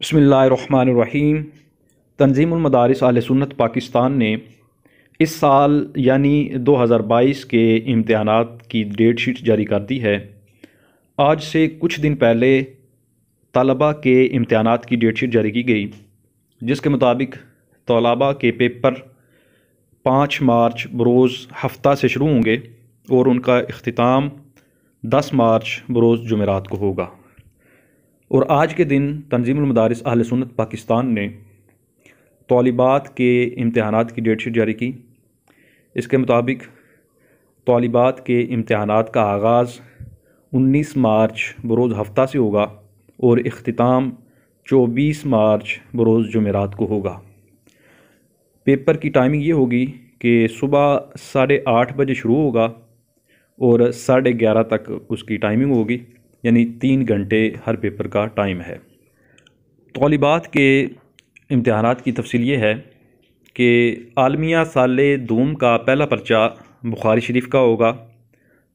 بسم اللہ الرحمن الرحیم۔ تنظیم المدارس اہل سنت پاکستان نے اس سال یعنی 2022 کے امتحانات کی ڈیٹ شیٹ جاری کر دی ہے۔ آج سے کچھ دن پہلے طلباء کے امتحانات کی ڈیٹ شیٹ جاری کی گئی، جس کے مطابق طلباء کے پیپر 5 مارچ بروز ہفتہ سے شروع ہوں گے اور ان کا اختتام 10 مارچ بروز جمعرات کو ہوگا۔ اور آج کے دن تنظیم المدارس اہل سنت پاکستان نے طالبات کے امتحانات کی ڈیٹ شیٹ جاری کی۔ اس کے مطابق طالبات کے امتحانات کا آغاز 19 مارچ بروز ہفتہ سے ہوگا اور اختتام 24 مارچ بروز جمعرات کو ہوگا۔ پیپر کی ٹائمنگ یہ ہوگی کہ صبح 8:30 بجے شروع ہوگا اور 11:30 تک اس کی ٹائمنگ ہوگی، یعنی 3 گھنٹے ہر پیپر کا ٹائم ہے۔ طالبات کے امتحانات کی تفصیل یہ ہے کہ عالمیہ سال دوم کا پہلا پرچہ بخاری شریف کا ہوگا،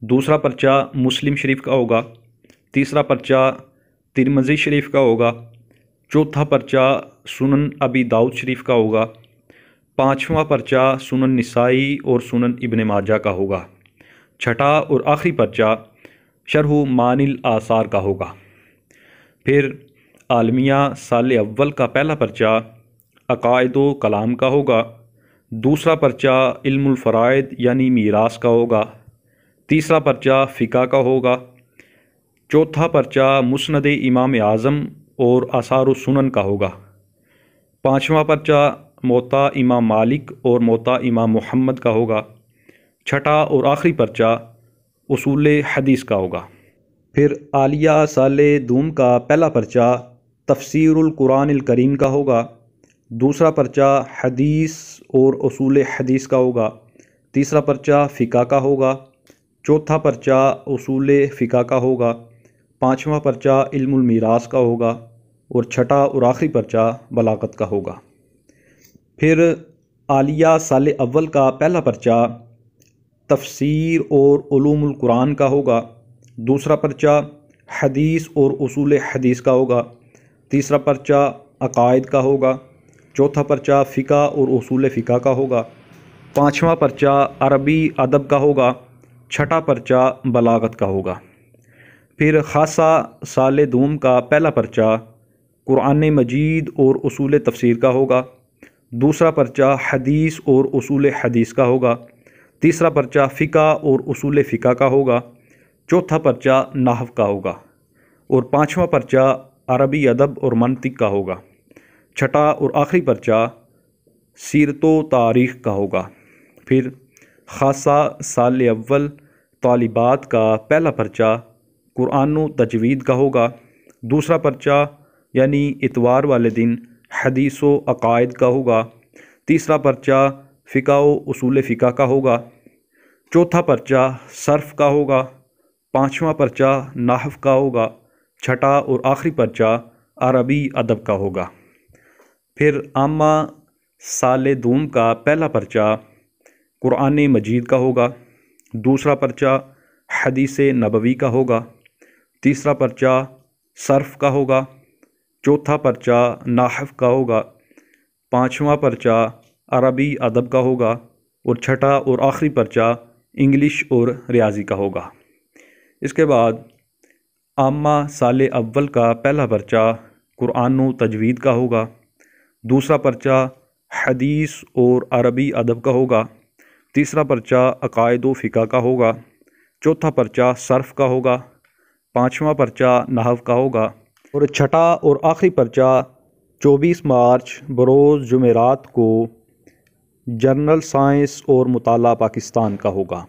دوسرا پرچہ مسلم شریف کا ہوگا، تیسرا پرچہ ترمذی شریف کا ہوگا، چوتھا پرچہ سنن ابی داؤد شریف کا ہوگا، پانچواں پرچہ سنن نسائی اور سنن ابن ماجہ کا ہوگا، چھٹا اور آخری پرچہ شرح معانی الآثار کا ہوگا۔ پھر عالمیہ سال اول کا پہلا پرچہ عقائد و کلام کا ہوگا، دوسرا پرچہ علم الفرائض یعنی میراث کا ہوگا، تیسرا پرچہ فقہ کا ہوگا، چوتھا پرچہ مسند امام اعظم اور آثار السنن کا ہوگا، پانچواں پرچہ موطا امام مالک اور موطا امام محمد کا ہوگا، چھٹا اور آخری پرچہ اصول حدیث کا ہوگا۔ پھر عالیہ سال دوم کا پہلا پرچہ تفسیر القرآن الکریم کا ہوگا، دوسرا پرچہ حدیث اور اصول حدیث کا ہوگا، تیسرا پرچہ فقہ کا ہوگا، چوتھا پرچہ اصول فقہ کا ہوگا، پانچواں پرچہ علم المیراث کا ہوگا اور چھٹا اور آخری پرچہ بلاغت کا ہوگا۔ پھر عالیہ سال اول کا پہلا پرچہ تفسیر اور علوم القرآن کا ہوگا، دوسرا پرچہ حدیث اور اصول حدیث کا ہوگا، تیسرا پرچہ عقائد کا ہوگا، چوتھا پرچہ فقہ اور اصول فقہ کا ہوگا، پانچواں پرچہ عربی ادب کا ہوگا، چھٹا پرچہ بلاغت کا ہوگا۔ پھر خاصہ سال دوم کا پہلا پرچہ قرآن مجید اور اصول تفسیر کا ہوگا، دوسرا پرچہ حدیث اور اصول حدیث کا ہوگا، تیسرا پرچہ فقہ اور اصول فقہ کا ہوگا، چوتھا پرچہ نحو کا ہوگا اور پانچواں پرچہ عربی ادب اور منطق کا ہوگا، چھٹا اور آخری پرچہ سیرت و تاریخ کا ہوگا۔ پھر خاصہ سال اول طالبات کا پہلا پرچہ قرآن و تجوید کا ہوگا، دوسرا پرچہ یعنی اتوار والے دن حدیث و عقائد کا ہوگا، تیسرا پرچہ فقہ و اصول فقہ کا ہوگا، چوتھا پرچہ صرف کا ہوگا، پانچواں پرچہ نحو کا ہوگا، چھٹا اور آخری پرچہ عربی ادب کا ہوگا۔ پھر عامہ سال دوم کا پہلا پرچہ قرآن مجید کا ہوگا، دوسرا پرچہ حدیث نبوی کا ہوگا، تیسرا پرچہ صرف کا ہوگا، چوتھا پرچہ نحو کا ہوگا، پانچواں پرچہ عربی ادب کا ہوگا اور چھٹا اور آخری پرچہ انگلش اور ریاضی کا ہوگا۔ اس کے بعد عامہ سال اول کا پہلا پرچہ قرآن و تجوید کا ہوگا، دوسرا پرچہ حدیث اور عربی ادب کا ہوگا، تیسرا پرچہ عقائد و فقہ کا ہوگا، چوتھا پرچہ صرف کا ہوگا، پانچواں پرچہ نحو کا ہوگا اور چھٹا اور آخری پرچہ 24 مارچ بروز جمعرات کو جنرل سائنس اور مطالعہ پاکستان کا ہوگا۔